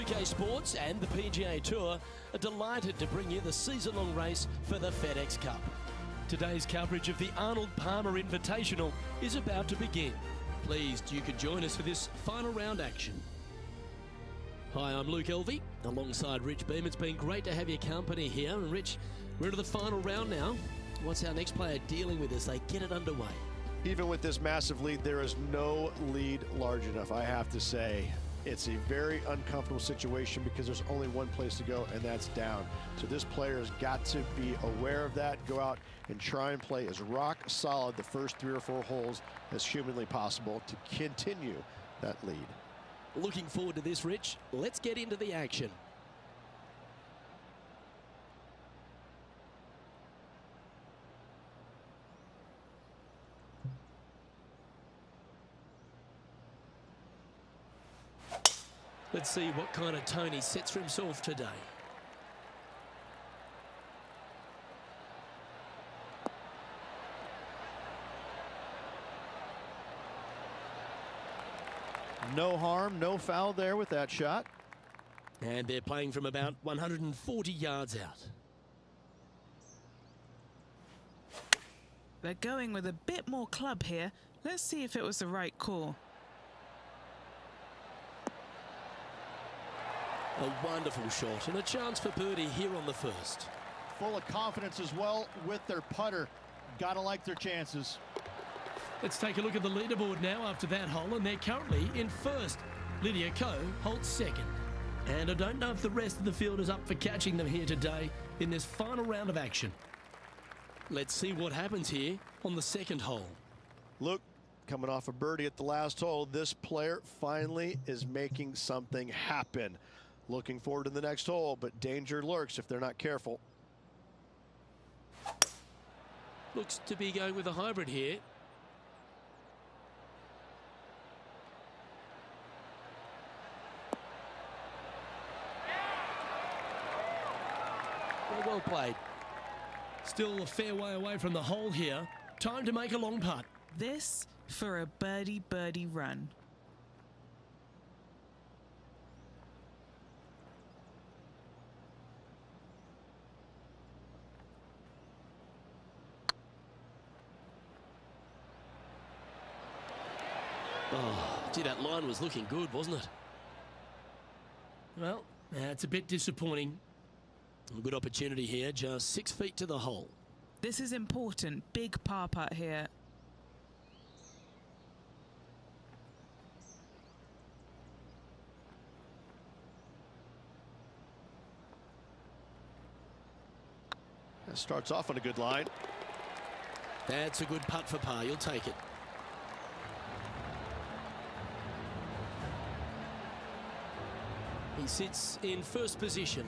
UK Sports and the PGA Tour are delighted to bring you the season-long race for the FedEx Cup. Today's coverage of the Arnold Palmer Invitational is about to begin. Pleased you could join us for this final round action. Hi, I'm Luke Elvey, alongside Rich Beam. It's been great to have your company here. And Rich, we're into the final round now. What's our next player dealing with as they get it underway? Even with this massive lead, there is no lead large enough, I have to say. It's a very uncomfortable situation because there's only one place to go, and that's down. So this player has got to be aware of that, go out and try and play as rock solid the first 3 or 4 holes as humanly possible to continue that lead. Looking forward to this, Rich. Let's get into the action. Let's see what kind of tone he sets for himself today. No harm, no foul there with that shot. And they're playing from about 140 yards out. They're going with a bit more club here. Let's see if it was the right call. A wonderful shot and a chance for birdie here on the first. Full of confidence as well with their putter. Gotta like their chances. Let's take a look at the leaderboard now after that hole, and they're currently in first. Lydia Ko holds second. And I don't know if the rest of the field is up for catching them here today in this final round of action. Let's see what happens here on the second hole. Look, coming off a birdie at the last hole, this player finally is making something happen. Looking forward to the next hole, but danger lurks if they're not careful. Looks to be going with a hybrid here. Well played. Still a fair way away from the hole here. Time to make a long putt. This for a birdie run. Oh, gee, that line was looking good, wasn't it? Well, it's a bit disappointing. A good opportunity here, just 6 feet to the hole. This is important. Big par putt here. That starts off on a good line. That's a good putt for par. You'll take it. He sits in first position.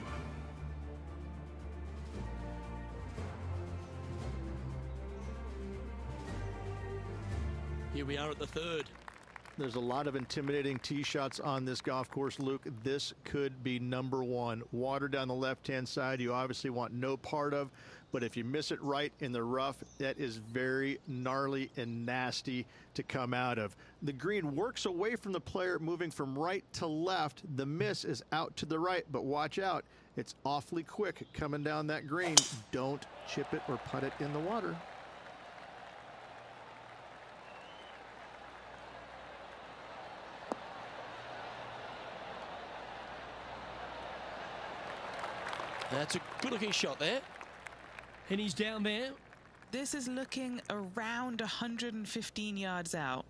Here we are at the third. There's a lot of intimidating tee shots on this golf course, Luke. This could be #1. Water down the left-hand side, you obviously want no part of, but if you miss it right in the rough, that is very gnarly and nasty to come out of. The green works away from the player, moving from right to left. The miss is out to the right, but watch out. It's awfully quick coming down that green. Don't chip it or putt it in the water. That's a good-looking shot there. And he's down there. This is looking around 115 yards out.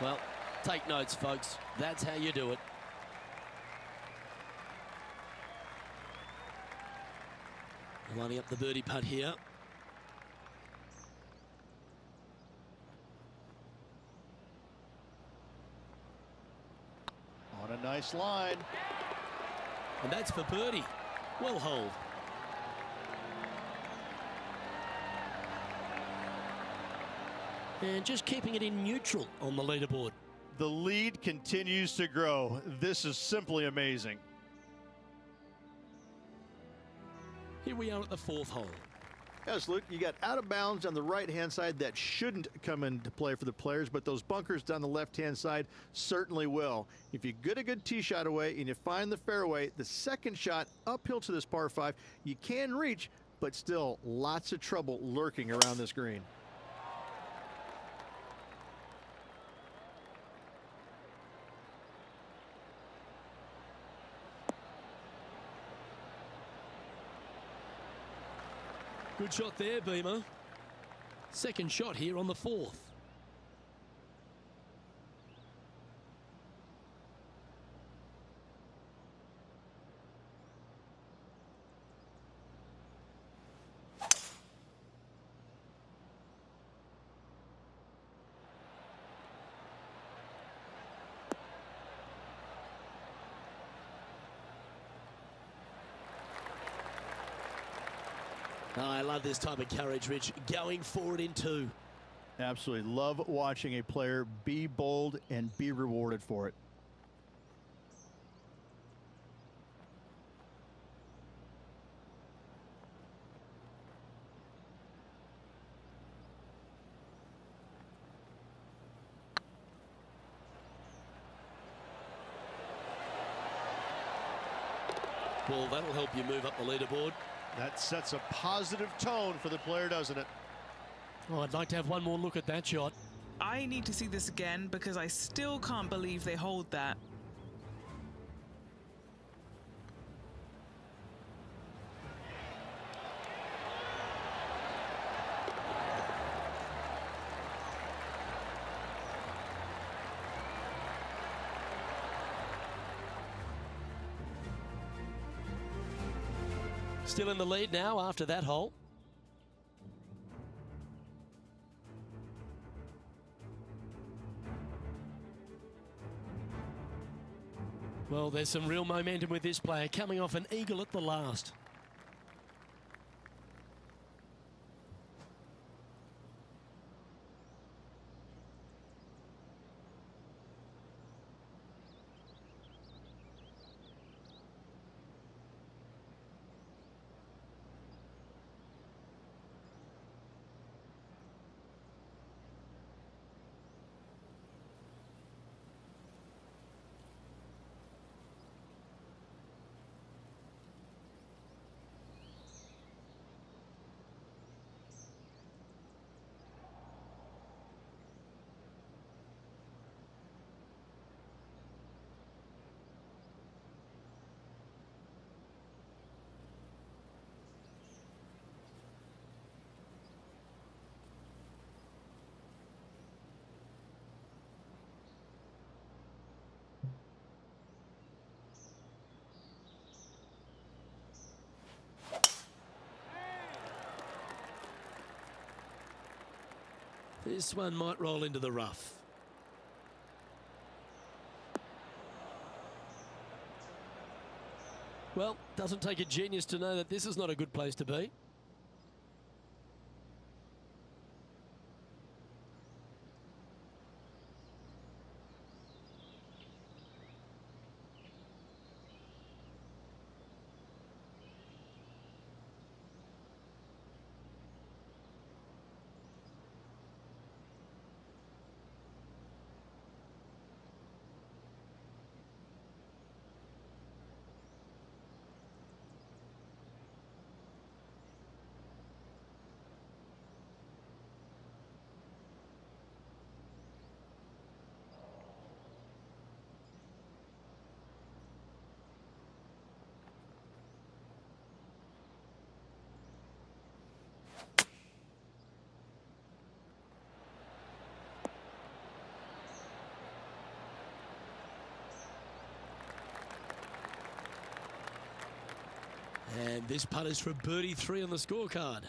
Well, take notes, folks. That's how you do it. Lining up the birdie putt here. On a nice line. And that's for birdie. Well holed. And just keeping it in neutral on the leaderboard. The lead continues to grow. This is simply amazing. Here we are at the fourth hole. Yes, Luke, you got out of bounds on the right-hand side that shouldn't come into play for the players, but those bunkers down the left-hand side certainly will. If you get a good tee shot away and you find the fairway, the second shot uphill to this par 5, you can reach, but still lots of trouble lurking around this green. Good shot there, Beamer. Second shot here on the fourth. Oh, I love this type of courage, Rich. Going forward in 2. Absolutely. Love watching a player be bold and be rewarded for it. Well, that'll help you move up the leaderboard. That sets a positive tone for the player, doesn't it? Oh, I'd like to have one more look at that shot. I need to see this again because I still can't believe they hold that. Still in the lead now after that hole. Well, there's some real momentum with this player, coming off an eagle at the last. This one might roll into the rough. Well, doesn't take a genius to know that this is not a good place to be. And this putt is for birdie 3 on the scorecard.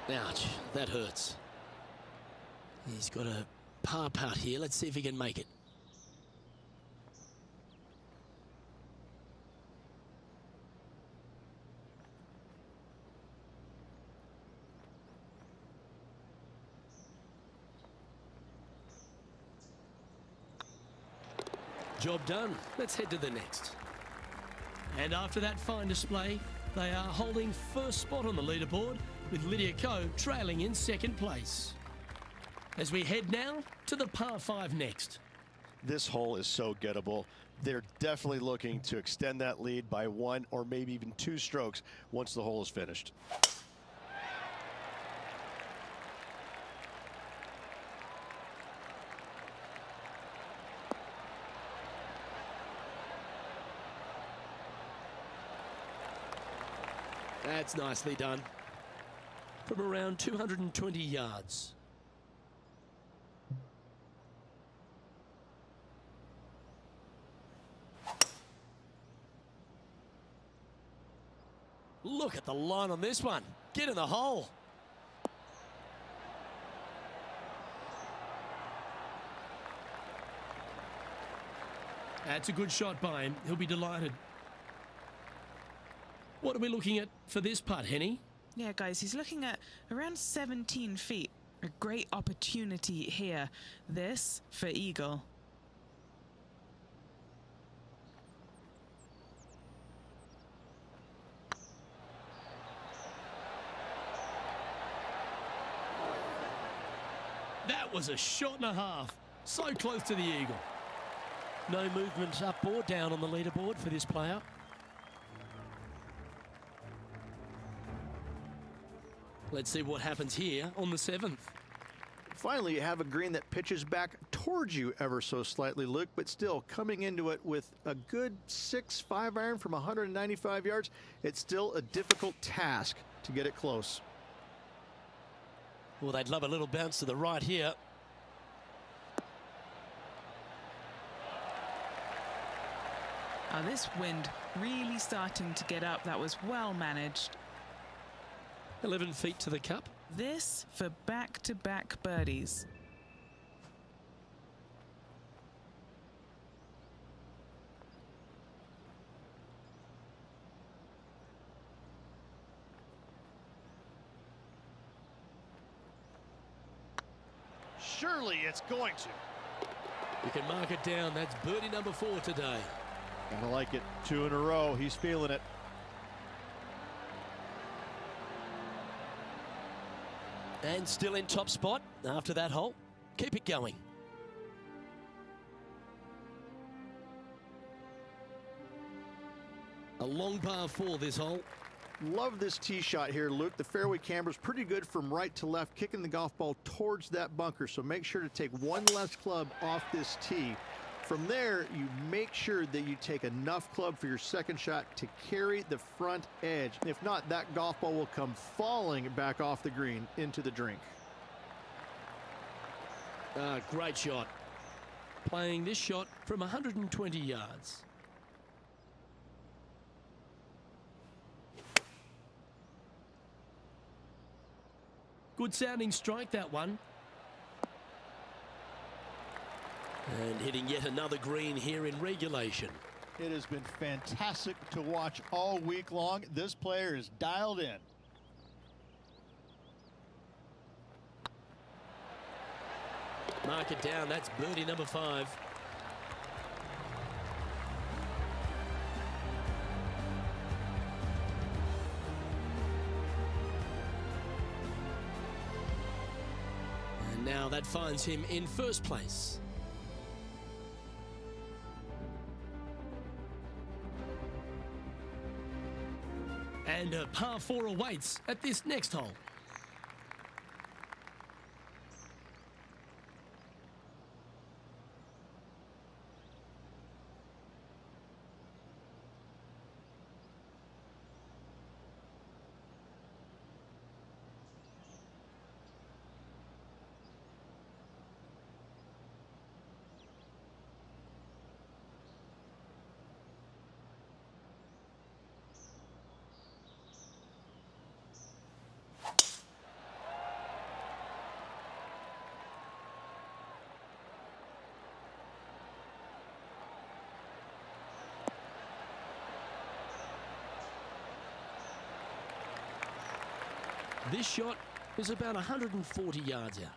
Ouch, that hurts. He's got a par putt here. Let's see if he can make it. Job done. Let's head to the next. And after that fine display, they are holding first spot on the leaderboard, with Lydia Ko trailing in second place. As we head now to the par 5 next. This hole is so gettable. They're definitely looking to extend that lead by 1 or maybe even 2 strokes once the hole is finished. That's nicely done. From around 220 yards. Look at the line on this one. Get in the hole. That's a good shot by him. He'll be delighted. What are we looking at for this putt, Henny? Yeah, guys, he's looking at around 17 feet. A great opportunity here. This for eagle. That was a shot and a half. So close to the eagle. No movement up or down on the leaderboard for this player. Let's see what happens here on the 7th. Finally, you have a green that pitches back towards you ever so slightly, Luke, but still coming into it with a good 6-5 iron from 195 yards. It's still a difficult task to get it close. Well, they'd love a little bounce to the right here. This wind really starting to get up. That was well managed. 11 feet to the cup. This for back-to-back birdies. Surely it's going to. You can mark it down. That's birdie number 4 today. Gotta like it. 2 in a row. He's feeling it. And still in top spot after that hole. Keep it going. A long par 4 this hole. Love this tee shot here, Luke. The fairway camber's pretty good from right to left, kicking the golf ball towards that bunker. So make sure to take one less club off this tee. From there, you make sure that you take enough club for your second shot to carry the front edge. If not, that golf ball will come falling back off the green into the drink. Great shot. Playing this shot from 120 yards. Good sounding strike, that one. And hitting yet another green here in regulation. It has been fantastic to watch all week long. This player is dialed in. Mark it down. That's birdie number 5. And now that finds him in first place. And a par 4 awaits at this next hole. This shot is about 140 yards out.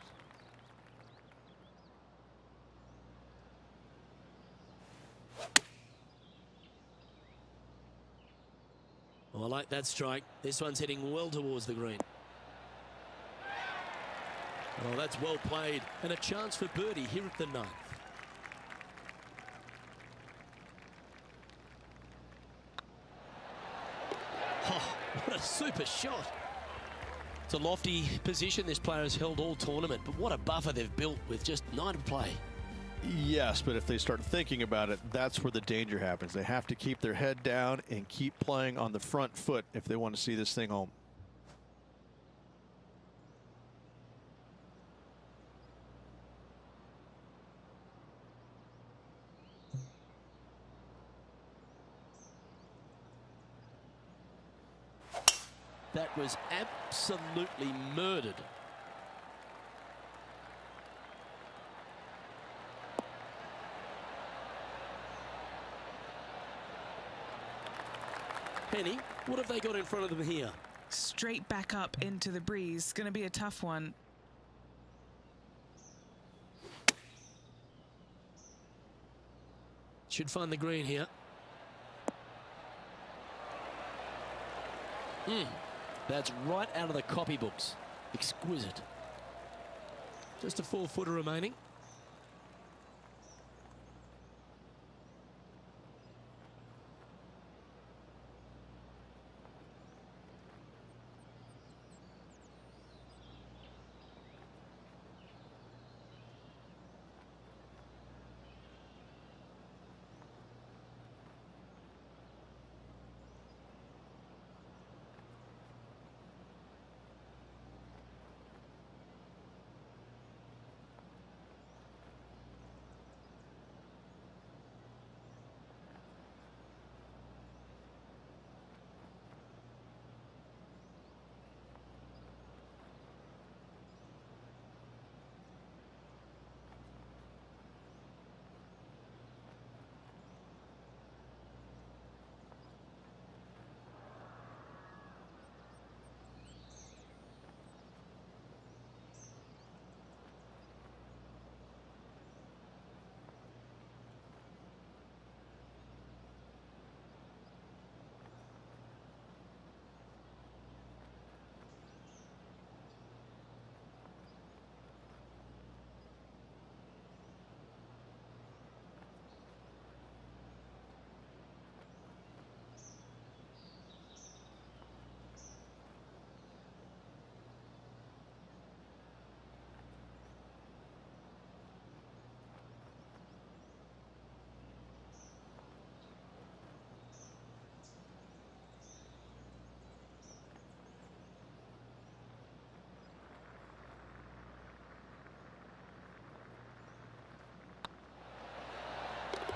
Oh, I like that strike. This one's heading well towards the green. Oh, that's well played, and a chance for birdie here at the 9th. Oh, what a super shot. It's a lofty position this player has held all tournament, but what a buffer they've built with just 9 to play. Yes, but if they start thinking about it, that's where the danger happens. They have to keep their head down and keep playing on the front foot if they want to see this thing home. That was absolutely murdered. Penny, what have they got in front of them here? Straight back up into the breeze. Going to be a tough one. Should find the green here. That's right out of the copybooks. Exquisite. Just a 4-footer remaining.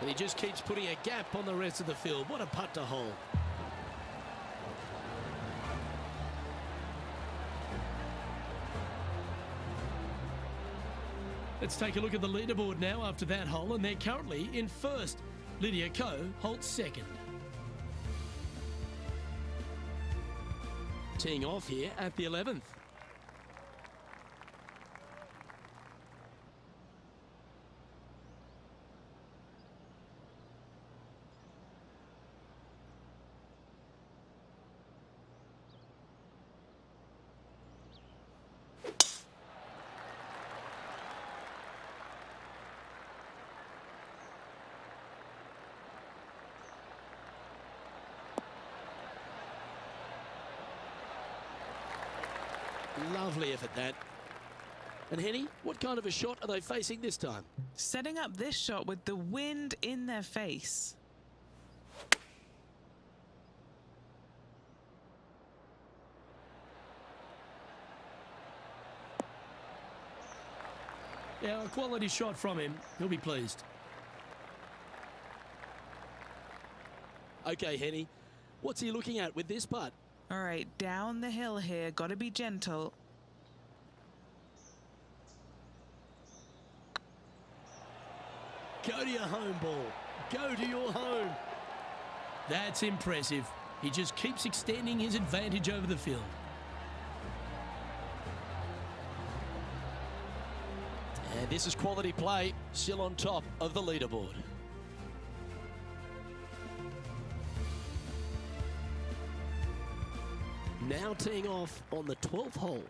And he just keeps putting a gap on the rest of the field. What a putt to hole. Let's take a look at the leaderboard now after that hole, and they're currently in first. Lydia Ko holds second. Teeing off here at the 11th. Lovely effort, that. And Henny, what kind of a shot are they facing this time? Setting up this shot with the wind in their face. Yeah, a quality shot from him. He'll be pleased. Okay, Henny, what's he looking at with this putt? All right, down the hill here. Got to be gentle. Go to your home, ball. Go to your home. That's impressive. He just keeps extending his advantage over the field. And this is quality play, still on top of the leaderboard. Now teeing off on the 12th hole.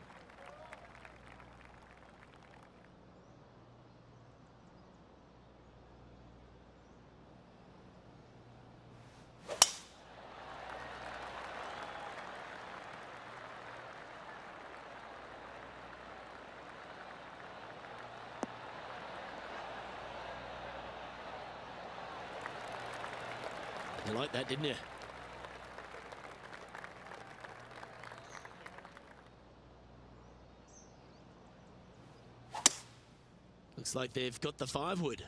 You liked that, didn't you? Looks like they've got the 5-wood.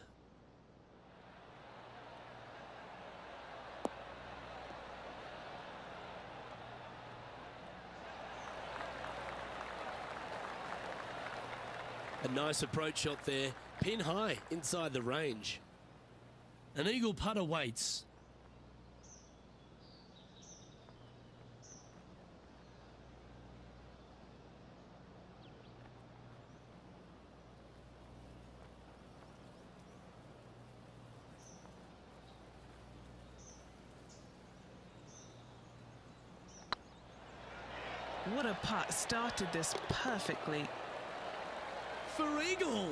A nice approach shot there, pin high inside the range. An eagle putt awaits. What a putt. Started this perfectly. For eagle.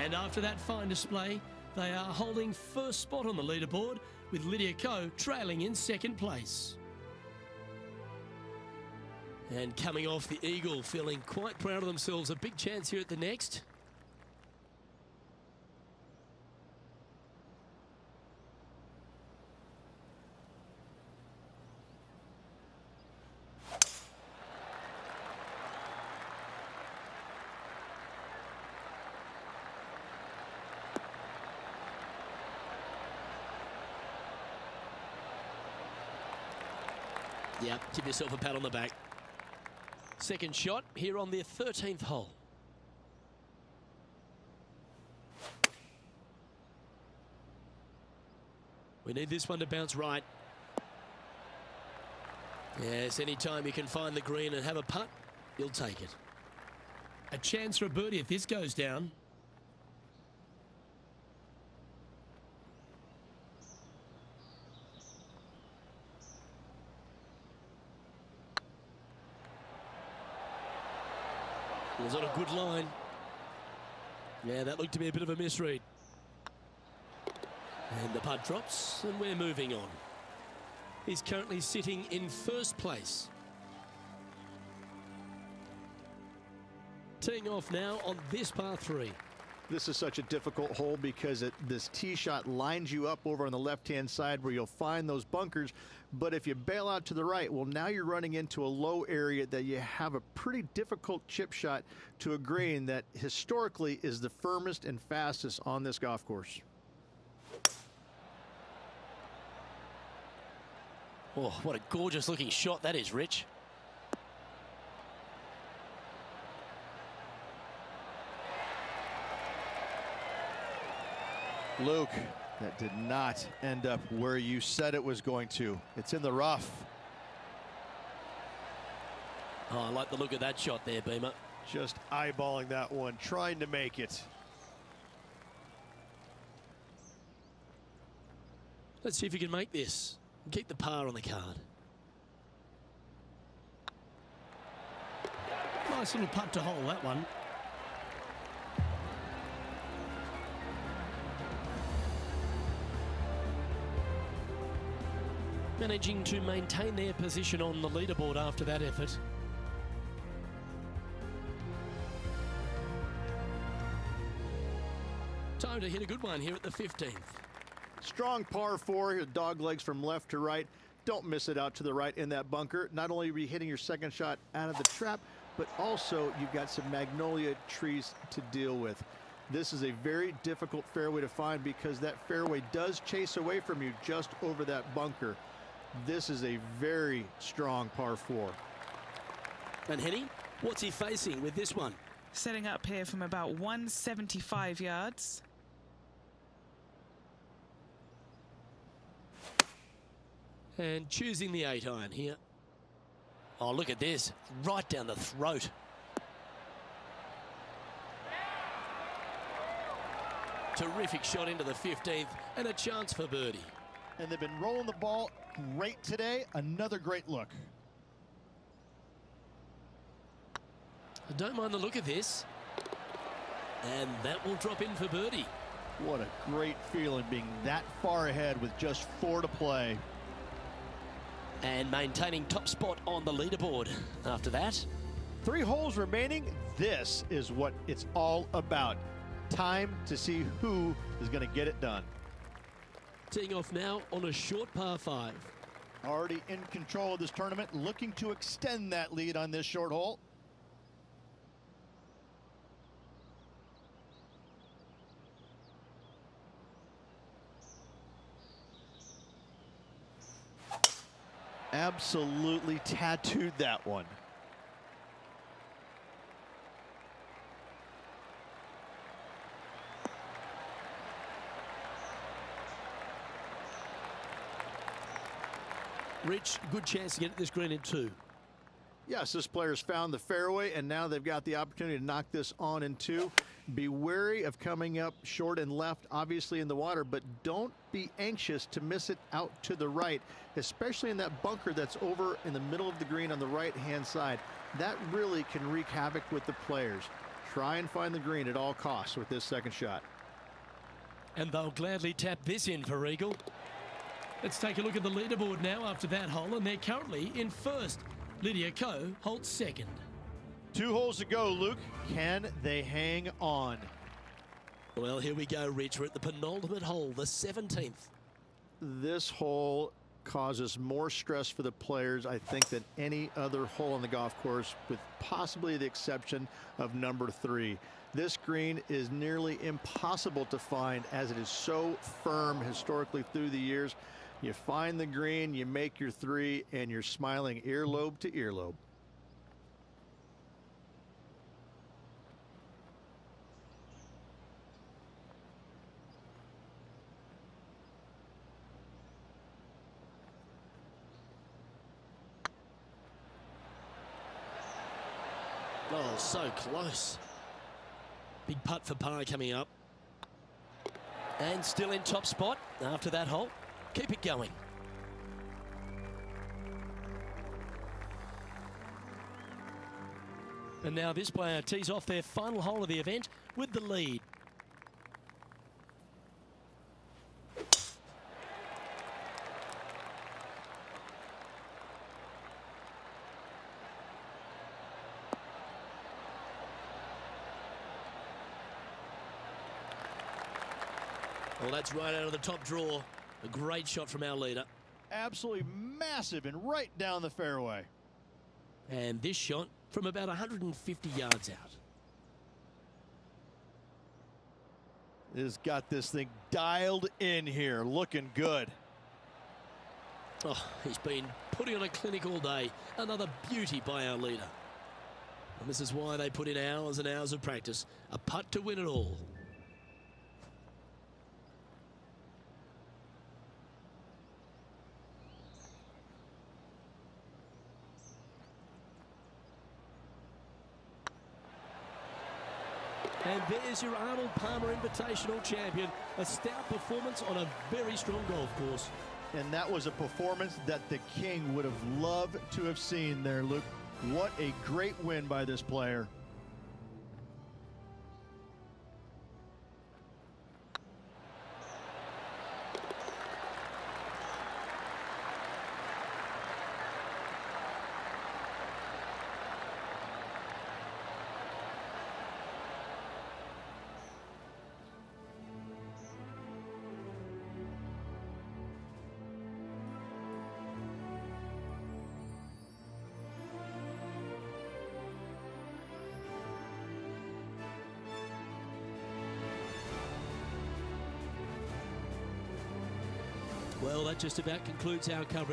And after that fine display, they are holding first spot on the leaderboard, with Lydia Ko trailing in second place. And coming off the eagle, feeling quite proud of themselves. A big chance here at the next. Yep, give yourself a pat on the back. Second shot here on the 13th hole. We need this one to bounce right. Yes, anytime you can find the green and have a putt, you'll take it. A chance for a birdie if this goes down. It was on a good line. Yeah, that looked to be a bit of a misread. And the putt drops, and we're moving on. He's currently sitting in first place. Teeing off now on this par 3. This is such a difficult hole because this tee shot lines you up over on the left-hand side where you'll find those bunkers. But if you bail out to the right, well, now you're running into a low area that you have a pretty difficult chip shot to a green that historically is the firmest and fastest on this golf course. Oh, what a gorgeous looking shot that is, Rich. Luke, that did not end up where you said it was going to. It's in the rough. Oh, I like the look of that shot there, Beamer. Just eyeballing that one, trying to make it. Let's see if you can make this. Keep the par on the card. Nice little putt to hole, that one. Managing to maintain their position on the leaderboard after that effort. Time to hit a good one here at the 15th. Strong par 4, dog legs from left to right. Don't miss it out to the right in that bunker. Not only are you hitting your second shot out of the trap, but also you've got some magnolia trees to deal with. This is a very difficult fairway to find because that fairway does chase away from you just over that bunker. This is a very strong par 4. And Henny, what's he facing with this one? Setting up here from about 175 yards. And choosing the 8-iron here. Oh, look at this. Right down the throat. Terrific shot into the 15th and a chance for birdie. And they've been rolling the ball great today. Another great look. I don't mind the look of this. And that will drop in for birdie. What a great feeling being that far ahead with just 4 to play. And maintaining top spot on the leaderboard after that. 3 holes remaining. This is what it's all about. Time to see who is going to get it done. Teeing off now on a short par 5. Already in control of this tournament, looking to extend that lead on this short hole. Absolutely tattooed that one. Rich, good chance to get this green in 2. Yes, this player's found the fairway, and now they've got the opportunity to knock this on in 2. Be wary of coming up short and left, obviously in the water, but don't be anxious to miss it out to the right, especially in that bunker that's over in the middle of the green on the right-hand side. That really can wreak havoc with the players. Try and find the green at all costs with this second shot. And they'll gladly tap this in for Eagle. Let's take a look at the leaderboard now after that hole, and they're currently in first. Lydia Ko holds second. 2 holes to go, Luke. Can they hang on? Well, here we go, Rich. We're at the penultimate hole, the 17th. This hole causes more stress for the players, I think, than any other hole on the golf course, with possibly the exception of number 3. This green is nearly impossible to find as it is so firm historically through the years. You find the green, you make your 3, and you're smiling earlobe to earlobe. Oh, so close. Big putt for par coming up. And still in top spot after that hole. Keep it going. And now this player tees off their final hole of the event with the lead. Well, that's right out of the top draw. A great shot from our leader. Absolutely massive and right down the fairway. And this shot from about 150 yards out. Has got this thing dialed in here, looking good. Oh, he's been putting on a clinic all day. Another beauty by our leader. And this is why they put in hours and hours of practice. A putt to win it all. And there's your Arnold Palmer Invitational champion. A stout performance on a very strong golf course. And that was a performance that the King would have loved to have seen there, Luke. What a great win by this player. Well, that just about concludes our coverage.